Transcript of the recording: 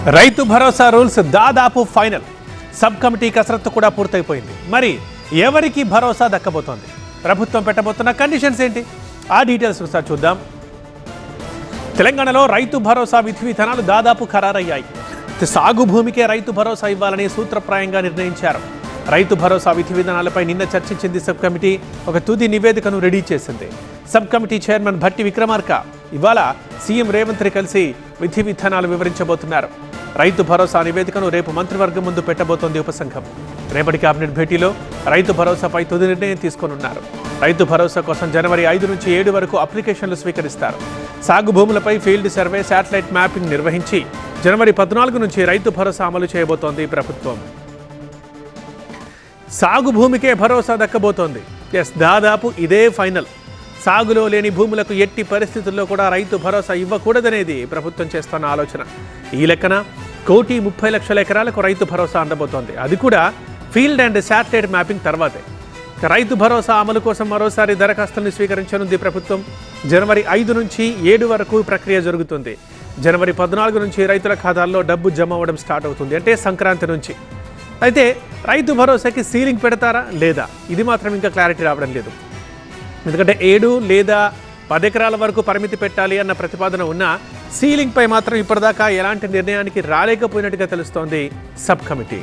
Rythu Bharosa rules దాదాపు final. Sub committee కసరత్తు కూడా పూర్తయిపోయింది. మరి ఎవరికి భరోసా దక్కబోతోంది? ప్రభుత్వం పెట్టబోతున్న కండిషన్స్ ఏంటి? ఆ డీటెయిల్స్ ఒకసారి చూద్దాం. తెలంగాణలో రైతు భరోసా విధి విధానాలు దాదాపు ఖరారయ్యాయి. సాగు భూమికే రైతు భరోసా ఇవ్వాలని సూత్రప్రాయంగా నిర్ణయించారు. రైతు భరోసా విధి విధానాలపై నిన్న చర్చించింది సబ్ కమిటీ. ఒక తుది నివేదికను రెడీ చేసింది. Sub committee chairman Bhatti Vikramarka ఇవాళ సీఎం రేవంత్ ని కలిసి విధి విధానాలు వివరించబోతున్నారు. రైతు భరోసా నివేదికను రేపు మంత్రివర్గం ముందు పెట్టబోతోంది ఉపసంఘం. రేపటి కేబినెట్ భేటీలో రైతు భరోసాపై తుది నిర్ణయం తీసుకోనున్నారు. రైతు భరోసా కోసం జనవరి 5 నుంచి 7 వరకు అప్లికేషన్లు స్వీకరిస్తారు. సాగు భూములపై ఫీల్డ్ సర్వే, శాటిలైట్ మ్యాపింగ్ నిర్వహించి జనవరి 14 నుంచి రైతు భరోసా అమలు చేయబోతోంది ప్రభుత్వం. సాగు భూమికే భరోసా దక్కబోతోంది. దాదాపు ఇదే ఫైనల్. సాగులో లేని భూములకు ఎట్టి పరిస్థితుల్లో కూడా రైతు భరోసా ఇవ్వకూడదనేది ప్రభుత్వం చేస్తున్న ఆలోచన. ఈ లెక్కన 1,30,00,000 ఎకరాలకు రైతు భరోసా అందబోతోంది. అది కూడా ఫీల్డ్ అండ్ శాటిలైట్ మ్యాపింగ్ తర్వాతే. రైతు భరోసా అమలు కోసం మరోసారి దరఖాస్తులను స్వీకరించనుంది ప్రభుత్వం. జనవరి 5 నుంచి 7 వరకు ప్రక్రియ జరుగుతుంది. జనవరి 14 నుంచి రైతుల ఖాతాల్లో డబ్బు జమ అవ్వడం స్టార్ట్ అవుతుంది, అంటే సంక్రాంతి నుంచి. అయితే రైతు భరోసాకి సీలింగ్ పెడతారా లేదా, ఇది మాత్రం ఇంకా క్లారిటీ రావడం లేదు. ఎందుకంటే 7 లేదా 10 ఎకరాల వరకు పరిమితి పెట్టాలి అన్న ప్రతిపాదన ఉన్నా సీలింగ్పై మాత్రం ఇప్పటిదాకా ఎలాంటి నిర్ణయానికి రాలేకపోయినట్టుగా తెలుస్తోంది సబ్ కమిటీ.